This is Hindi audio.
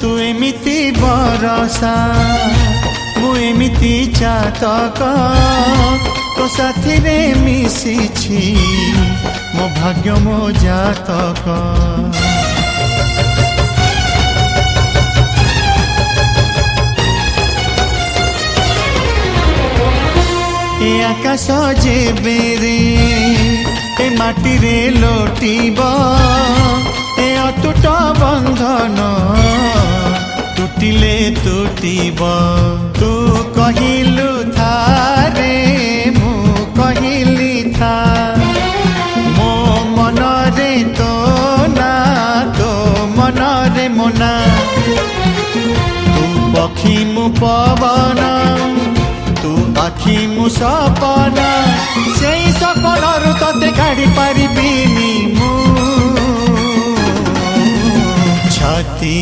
तू एमिति बरसा मु एमिति चातक तो साथी रे मिशिछि मो भाग्य मो जातक। ए आकाश जेबे रे ए माटी रे लोटिब ए अटूट बंधन टूटिले टूटिब। तू कहिलु था रे मु कहिली था मो मन रे तो ना तो मन रे मोना। तू पक्षी मु पवन तू आखि मु सपना से सपनरु तते काढ़ी पारिबिनी मु छाती।